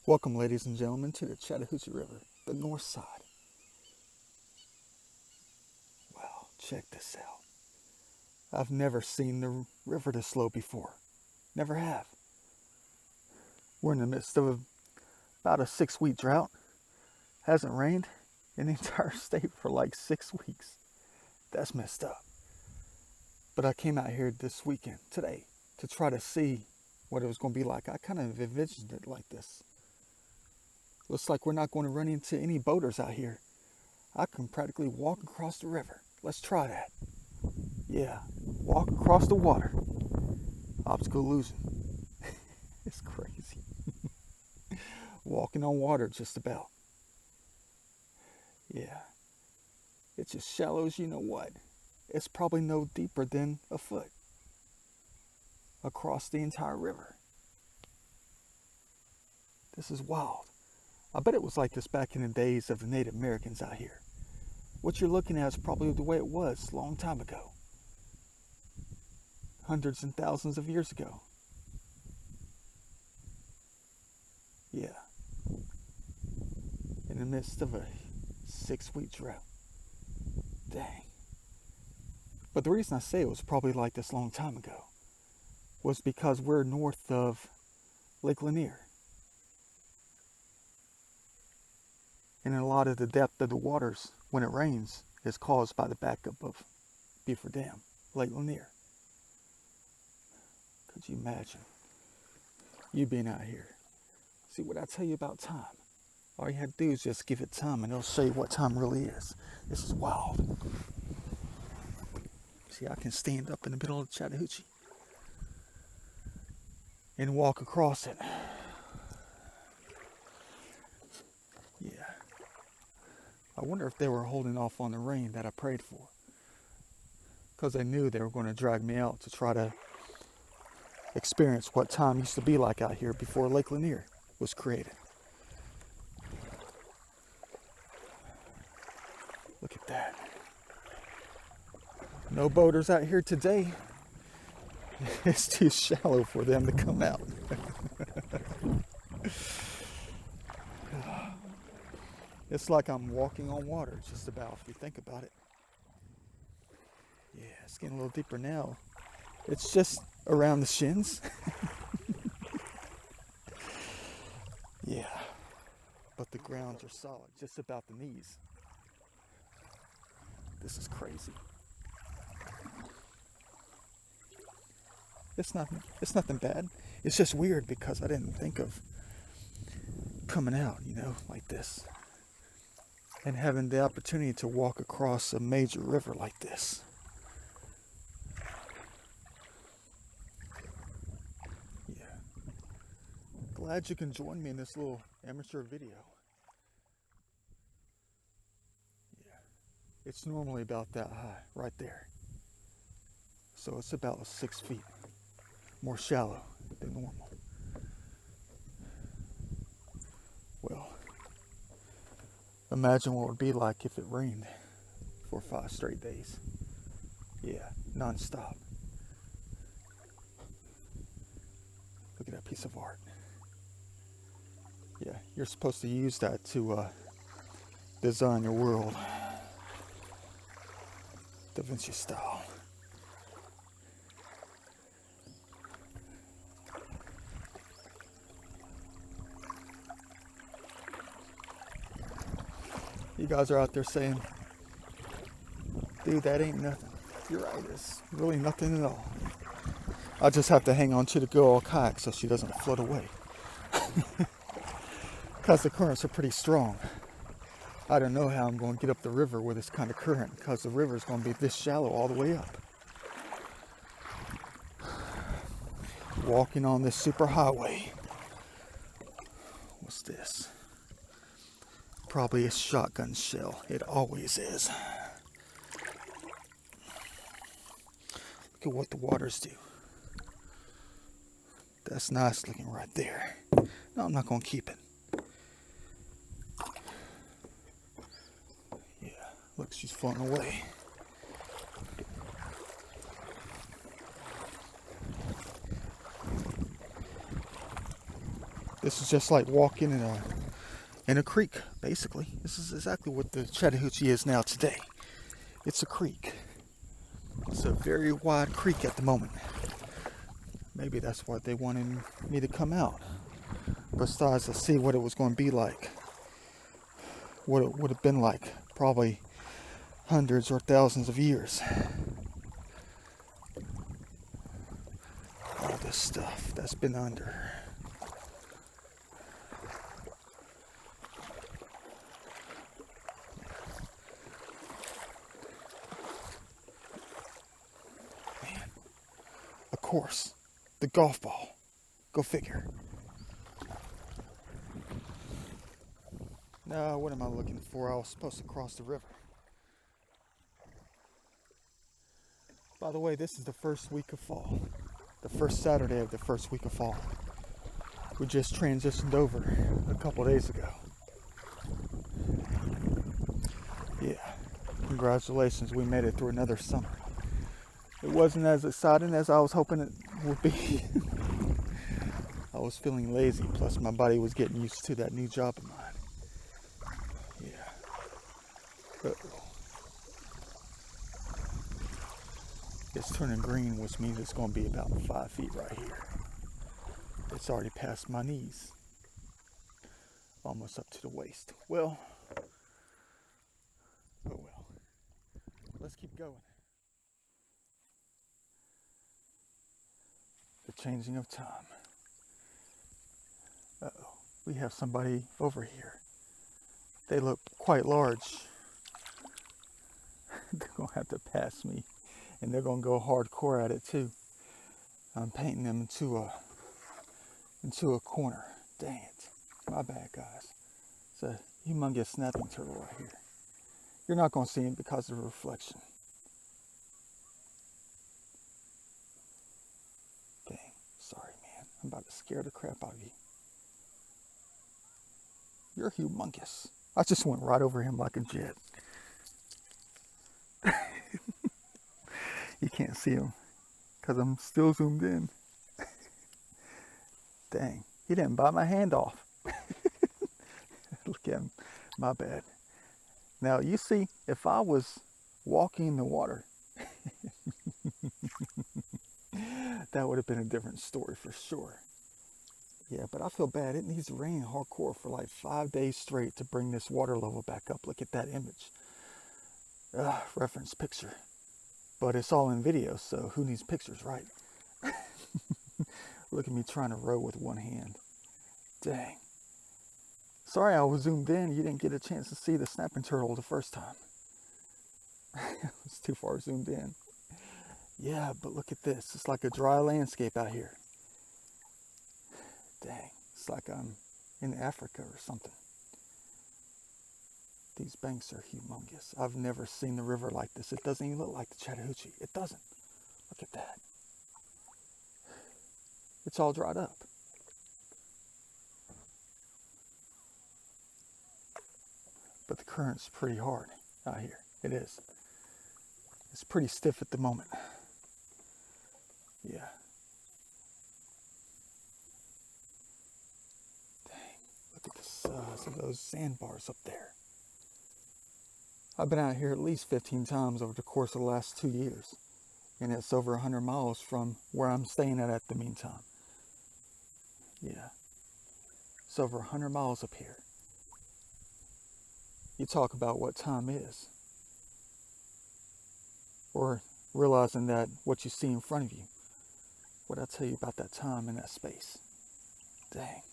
Welcome, ladies and gentlemen, to the Chattahoochee River, the north side. Wow, check this out. I've never seen the river this slow before. Never have. We're in the midst of about a 6-week drought. Hasn't rained in the entire state for like 6 weeks. That's messed up. But I came out here this weekend, today, to try to see what it was going to be like. I kind of envisioned it like this. Looks like we're not going to run into any boaters out here. I can practically walk across the river. Let's try that. Yeah, walk across the water. Obstacle losing. It's crazy. Walking on water just about. Yeah. It's as shallow as you know what. It's probably no deeper than a foot across the entire river. This is wild. I bet it was like this back in the days of the Native Americans out here. What you're looking at is probably the way it was a long time ago. Hundreds and thousands of years ago. Yeah. In the midst of a 6-week drought. Dang. But the reason I say it was probably like this a long time ago was because we're north of Lake Lanier. And a lot of the depth of the waters when it rains is caused by the backup of Beaver Dam, Lake Lanier. Could you imagine you being out here? See, what I tell you about time, all you have to do is just give it time and it'll show you what time really is. This is wild. See, I can stand up in the middle of Chattahoochee and walk across it. Yeah. I wonder if they were holding off on the rain that I prayed for. Because they knew they were going to drag me out to try to experience what time used to be like out here before Lake Lanier was created. Look at that. No boaters out here today. It's too shallow for them to come out. It's like I'm walking on water, just about, if you think about it. Yeah, it's getting a little deeper now. It's just around the shins. Yeah, but the grounds are solid, just about the knees. This is crazy. It's nothing bad. It's just weird because I didn't think of coming out, like this. And having the opportunity to walk across a major river like this. Yeah. Glad you can join me in this little amateur video. Yeah. It's normally about that high, right there. So it's about 6 feet. More shallow than normal. Well, imagine what it would be like if it rained for 5 straight days. Yeah, non-stop. Look at that piece of art. Yeah, you're supposed to use that to design your world. Da Vinci style. You guys are out there saying, dude, that ain't nothing. You're right, it's really nothing at all. I just have to hang on to the good old kayak so she doesn't float away. Because the currents are pretty strong. I don't know how I'm going to get up the river with this kind of current because the river is going to be this shallow all the way up. Walking on this super highway. What's this? Probably a shotgun shell. It always is. Look at what the waters do. That's nice looking right there. No, I'm not going to keep it. Yeah, look, she's floating away. This is just like walking in a creek, basically. This is exactly what the Chattahoochee is now today. It's a creek. It's a very wide creek at the moment. Maybe that's why they wanted me to come out. Besides, to see what it was going to be like. What it would have been like. Probably hundreds or thousands of years. All this stuff that's been under. Man. Of course, the golf ball. Go figure. Now, what am I looking for? I was supposed to cross the river. By the way, this is the first week of fall. The first Saturday of the first week of fall. We just transitioned over a couple days ago. Yeah, congratulations, we made it through another summer. It wasn't as exciting as I was hoping it would be. I was feeling lazy, plus my body was getting used to that new job of mine. Yeah. Uh-oh. It's turning green, which means it's going to be about 5 feet right here. It's already past my knees. Almost up to the waist. Well, oh well. Let's keep going. The changing of time. Uh-oh. We have somebody over here. They look quite large. They're going to have to pass me. And they're going to go hardcore at it too. I'm painting them into a corner. Dang it. My bad, guys. It's a humongous snapping turtle right here. You're not going to see him because of the reflection. Dang. Sorry, man. I'm about to scare the crap out of you. You're humongous. I just went right over him like a jet. You can't see him because I'm still zoomed in. Dang, he didn't bite my hand off. Look at him. My bad. Now, you see, if I was walking in the water, that would have been a different story for sure. Yeah, but I feel bad. It needs to rain hardcore for like 5 days straight to bring this water level back up. Look at that image. Reference picture. But it's all in video, so who needs pictures, right? Look at me trying to row with one hand. Dang. Sorry I was zoomed in. You didn't get a chance to see the snapping turtle the first time. It was too far zoomed in. Yeah, but look at this. It's like a dry landscape out here. Dang. It's like I'm in Africa or something. These banks are humongous. I've never seen the river like this. It doesn't even look like the Chattahoochee. It doesn't. Look at that. It's all dried up. But the current's pretty hard out here. It is. It's pretty stiff at the moment. Yeah. Dang. Look at the size of those sandbars up there. I've been out here at least 15 times over the course of the last 2 years. And it's over 100 miles from where I'm staying at the meantime. Yeah. It's over 100 miles up here. You talk about what time is. Or realizing that what you see in front of you. What I tell you about that time and that space. Dang.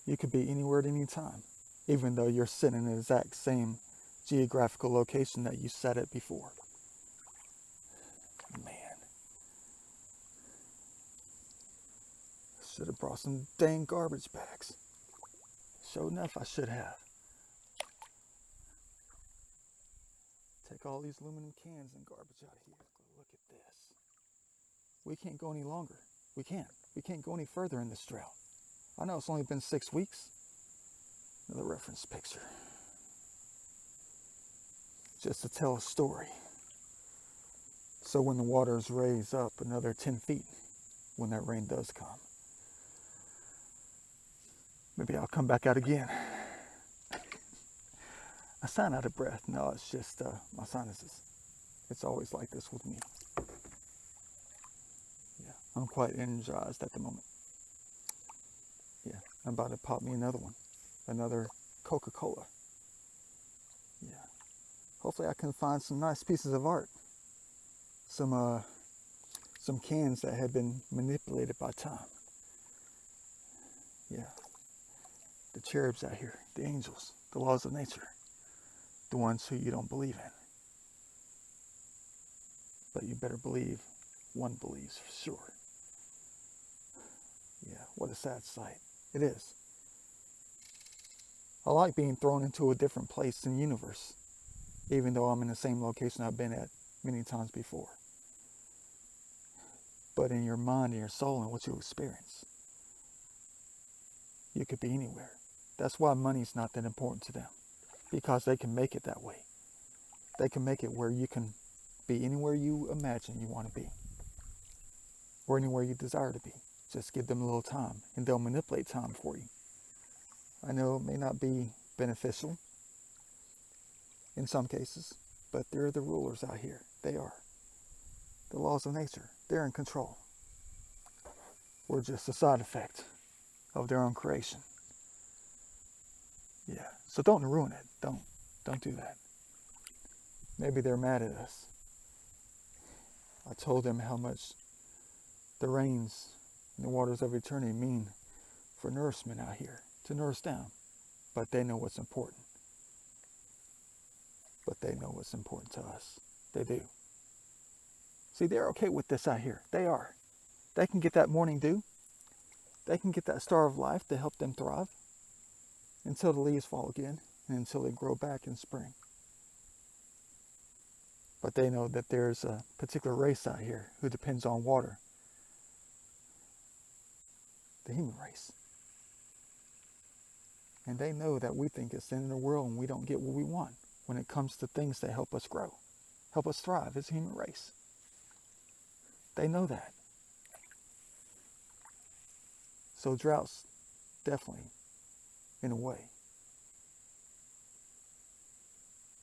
You could be anywhere at any time. Even though you're sitting in the exact same geographical location that you sat at before. Man. Should have brought some dang garbage bags. Sure enough, I should have. Take all these aluminum cans and garbage out of here. Look at this. We can't go any longer. We can't. We can't go any further in this drought. I know it's only been 6 weeks. Another reference picture. Just to tell a story. So when the waters raise up another 10 feet, when that rain does come, Maybe I'll come back out again. I sound out of breath. No, it's just my sinuses. It's always like this with me. Yeah, I'm quite energized at the moment. Yeah, I'm about to pop me another one. Another Coca-Cola. Yeah. Hopefully I can find some nice pieces of art. Some cans that have been manipulated by time. Yeah. The cherubs out here, the angels, the laws of nature, the ones who you don't believe in. But you better believe one believes for sure. Yeah, what a sad sight. It is. I like being thrown into a different place in the universe, even though I'm in the same location I've been at many times before. But in your mind and your soul and what you experience, you could be anywhere. That's why money's not that important to them, because they can make it that way. They can make it where you can be anywhere you imagine you want to be, or anywhere you desire to be. Just give them a little time, and they'll manipulate time for you. I know it may not be beneficial in some cases, but they're the rulers out here. They are. The laws of nature, they're in control. We're just a side effect of their own creation. Yeah, so don't ruin it. Don't do that. Maybe they're mad at us. I told them how much the rains and the waters of eternity mean for nourishment out here, to nourish them. But they know what's important. But they know what's important to us. They do. See, they're okay with this out here. They are. They can get that morning dew. They can get that star of life to help them thrive until the leaves fall again and until they grow back in spring. But they know that there's a particular race out here who depends on water. The human race. And they know that we think it's the end of the world and we don't get what we want when it comes to things that help us grow, help us thrive as a human race. They know that. So droughts, definitely, in a way,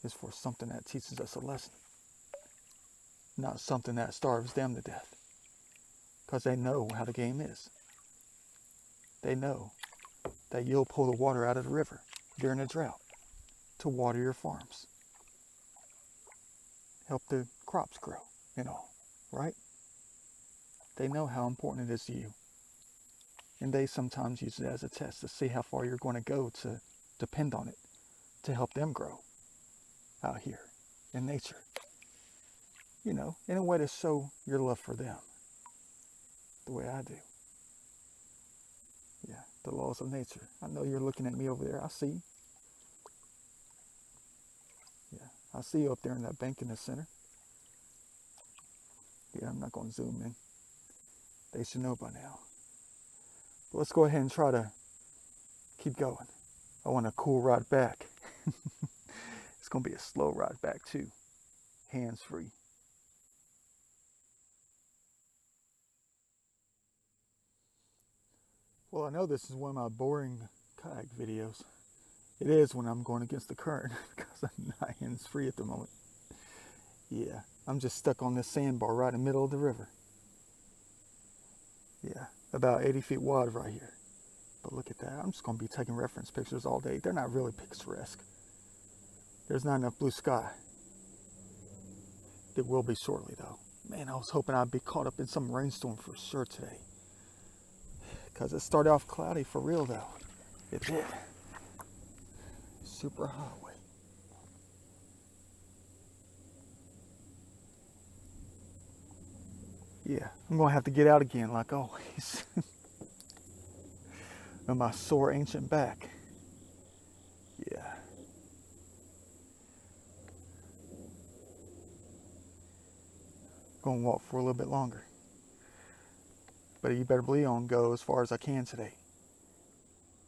is for something that teaches us a lesson, not something that starves them to death, because they know how the game is. They know that you'll pull the water out of the river during a drought to water your farms, help the crops grow and all, right? They know how important it is to you. And they sometimes use it as a test to see how far you're going to go to depend on it to help them grow out here in nature. You know, in a way to show your love for them the way I do. Yeah, the laws of nature. I know you're looking at me over there. I see. Yeah, I see you up there in that bank in the center. Yeah, I'm not going to zoom in. They should know by now. But let's go ahead and try to keep going. I want a cool ride back. It's going to be a slow ride back too. Hands free. Well, I know this is one of my boring kayak videos. It is when I'm going against the current because I'm not hands free at the moment. Yeah, I'm just stuck on this sandbar right in the middle of the river. Yeah, about 80 feet wide right here. But look at that. I'm just going to be taking reference pictures all day. They're not really picturesque. There's not enough blue sky. It will be shortly, though. Man, I was hoping I'd be caught up in some rainstorm for sure today. Because it started off cloudy for real, though. It did. Super highway. Yeah, I'm going to have to get out again like always. On my sore ancient back. Yeah. Going to walk for a little bit longer. But you better believe I'm going to go as far as I can today,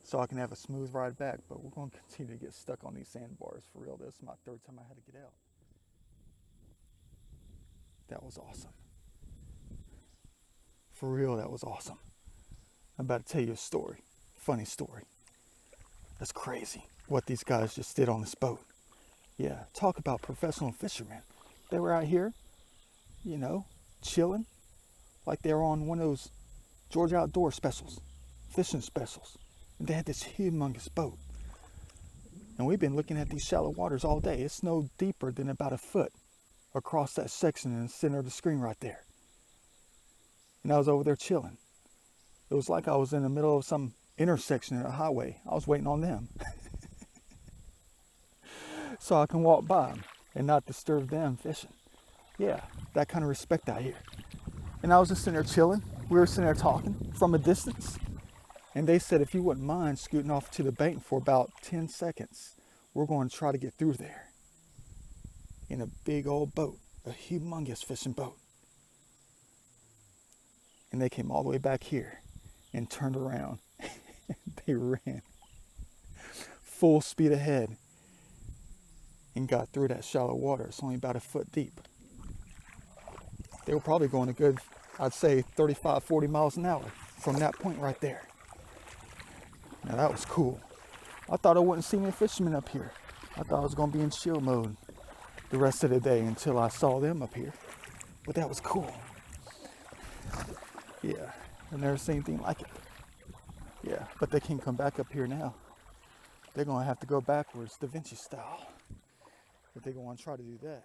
so I can have a smooth ride back. But we're going to continue to get stuck on these sandbars for real. This is my third time I had to get out. That was awesome. For real, that was awesome. I'm about to tell you a story. Funny story. That's crazy what these guys just did on this boat. Yeah, talk about professional fishermen. They were out here, you know, chilling like they were on one of those Georgia Outdoor specials, fishing specials. And they had this humongous boat. And we've been looking at these shallow waters all day. It's no deeper than about a foot across that section in the center of the screen right there. And I was over there chilling. It was like I was in the middle of some intersection in a highway. I was waiting on them. So I can walk by them and not disturb them fishing. Yeah, that kind of respect out here. And I was just sitting there chilling. We were sitting there talking from a distance. And they said, if you wouldn't mind scooting off to the bank for about 10 seconds, we're going to try to get through there. In a big old boat, a humongous fishing boat. And they came all the way back here and turned around. They ran full speed ahead and got through that shallow water. It's only about a foot deep. They were probably going a good, I'd say 35, 40 miles an hour from that point right there. Now that was cool. I thought I wouldn't see any fishermen up here. I thought I was going to be in chill mode the rest of the day until I saw them up here. But that was cool. Yeah, I've never seen anything like it. Yeah, but they can't come back up here now. They're going to have to go backwards, Da Vinci style. If they're going to try to do that.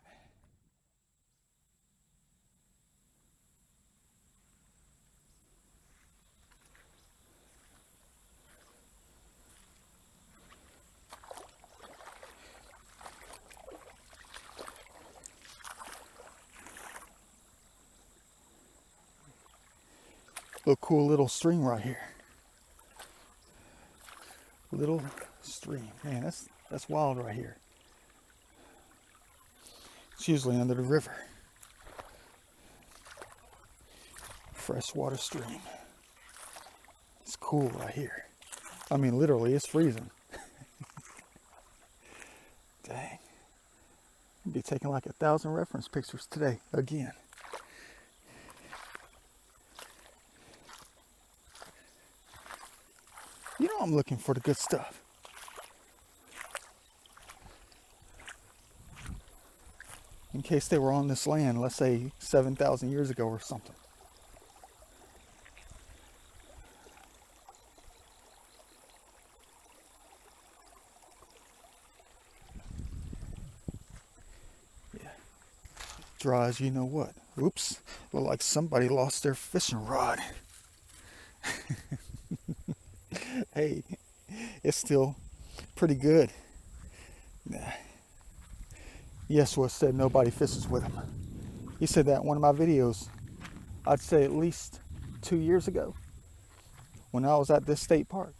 Look, cool little stream right here. Little stream. Man, that's wild right here. It's usually under the river. Freshwater stream. It's cool right here. I mean, literally, it's freezing. Dang. I'll be taking like 1,000 reference pictures today, again. You know I'm looking for the good stuff. In case they were on this land, let's say 7,000 years ago or something. Yeah. Dry as you know what. Oops. Look like somebody lost their fishing rod. Hey, it's still pretty good. Yeshua said nobody fishes with him. He said that in one of my videos, I'd say at least 2 years ago, when I was at this state park,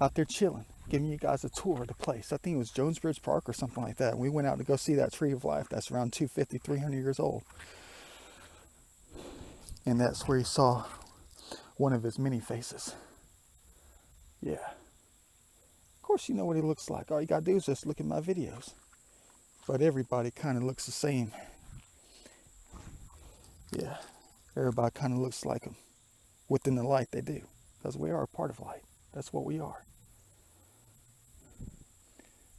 out there chilling, giving you guys a tour of the place. I think it was Jonesbridge Park or something like that. We went out to go see that tree of life that's around 250, 300 years old. And that's where he saw one of his many faces. Yeah. Of course you know what he looks like. All you gotta do is just look at my videos. But everybody kind of looks the same. Yeah. Everybody kind of looks like him. Within the light they do. Because we are a part of light. That's what we are.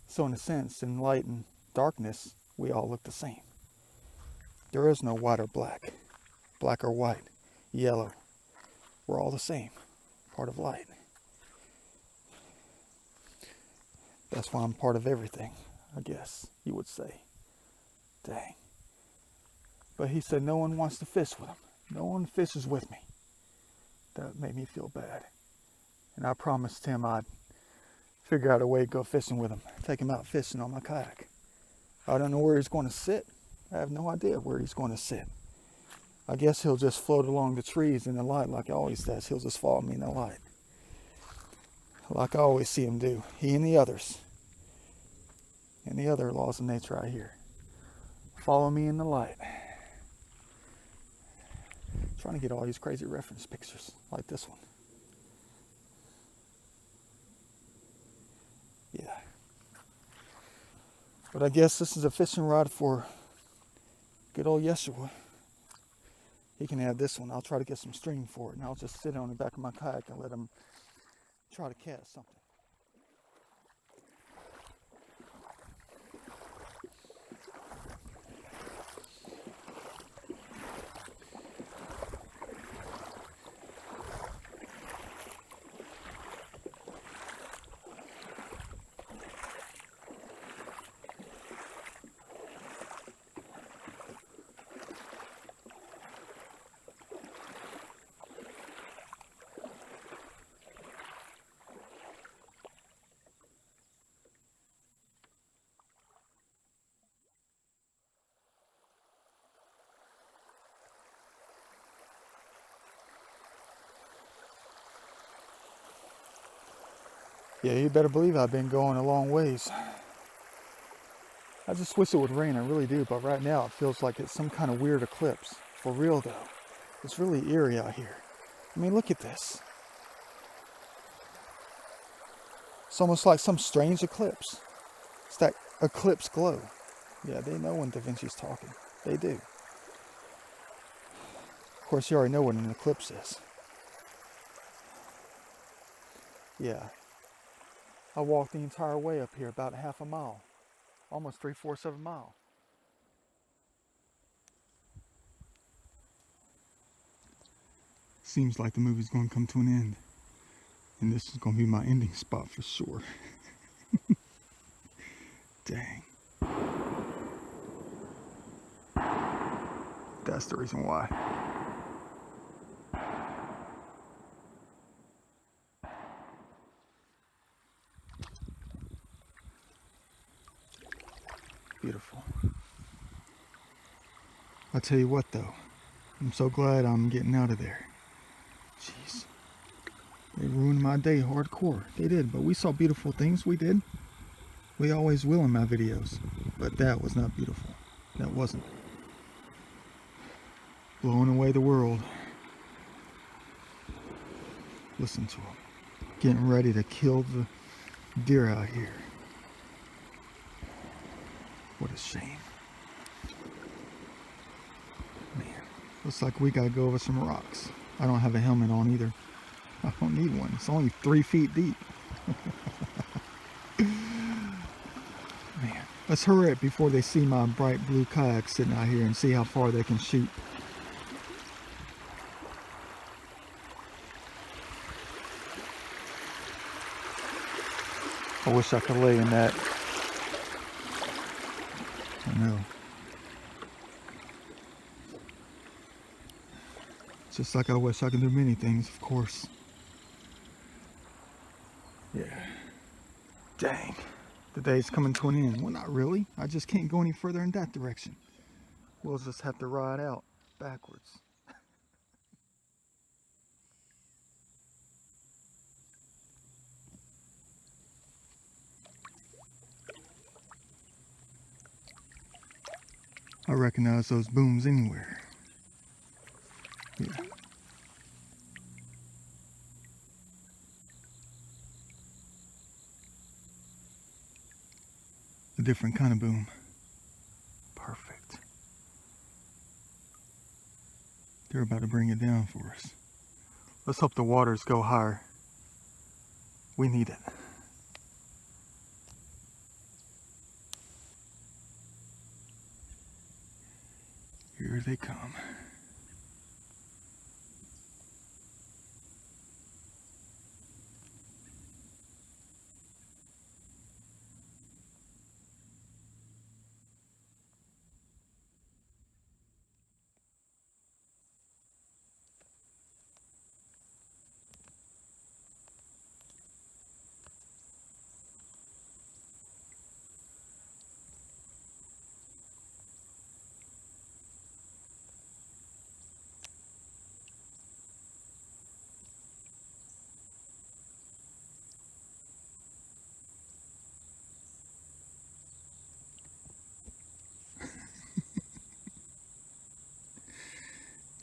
So in a sense, in light and darkness, we all look the same. There is no white or black. Black or white. Yellow. We're all the same. Part of light. That's why I'm part of everything, I guess you would say. Dang. But he said no one wants to fish with him. No one fishes with me. That made me feel bad. And I promised him I'd figure out a way to go fishing with him. Take him out fishing on my kayak. I don't know where he's going to sit. I have no idea where he's going to sit. I guess he'll just float along the trees in the light like he always does. He'll just follow me in the light. Like I always see him do. He and the others. And the other laws of nature out here. Follow me in the light. Trying to get all these crazy reference pictures like this one. Yeah. But I guess this is a fishing rod for good old Yeshua. He can have this one. I'll try to get some string for it. And I'll just sit on the back of my kayak and let him try to catch something. Yeah, you better believe I've been going a long ways. I just wish it would rain, I really do, but right now it feels like it's some kind of weird eclipse. For real though, it's really eerie out here. I mean, look at this. It's almost like some strange eclipse. It's that eclipse glow. Yeah, they know when Da Vinci's talking. They do. Of course, you already know what an eclipse is. Yeah. I walked the entire way up here, about half a mile. Almost 3/4 of a mile. Seems like the movie's going to come to an end. And this is going to be my ending spot for sure. Dang. That's the reason why. Beautiful. I'll tell you what though, I'm so glad I'm getting out of there. Jeez. They ruined my day hardcore. They did, but we saw beautiful things, we did. We always will in my videos. But that was not beautiful. That wasn't. Blowing away the world. Listen to them. Getting ready to kill the deer out here. What a shame. Man, looks like we gotta go over some rocks. I don't have a helmet on either. I don't need one. It's only 3 feet deep. Man, let's hurry up before they see my bright blue kayak sitting out here and see how far they can shoot. I wish I could lay in that. I know. Just like I wish I could do many things, of course. Yeah. Dang. The day's coming to an end. Well, not really. I just can't go any further in that direction. We'll just have to ride out backwards. I recognize those booms anywhere. Yeah. A different kind of boom. Perfect. They're about to bring it down for us. Let's hope the waters go higher. We need it. Here they come.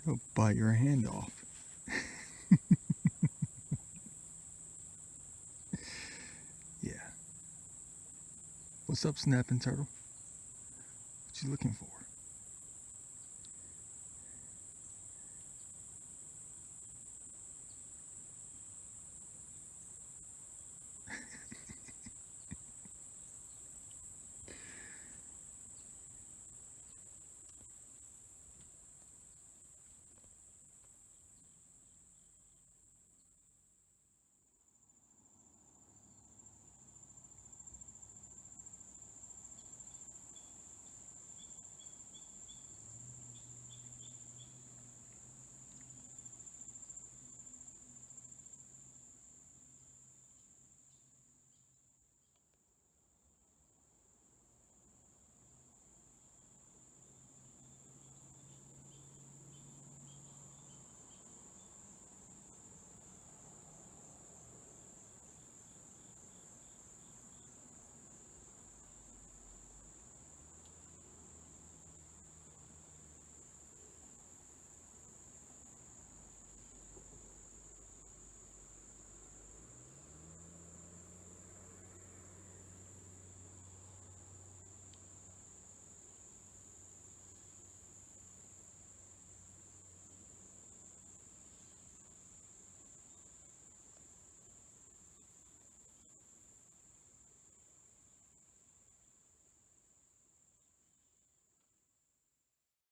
They'll bite your hand off. Yeah. What's up, snapping turtle? What you looking for?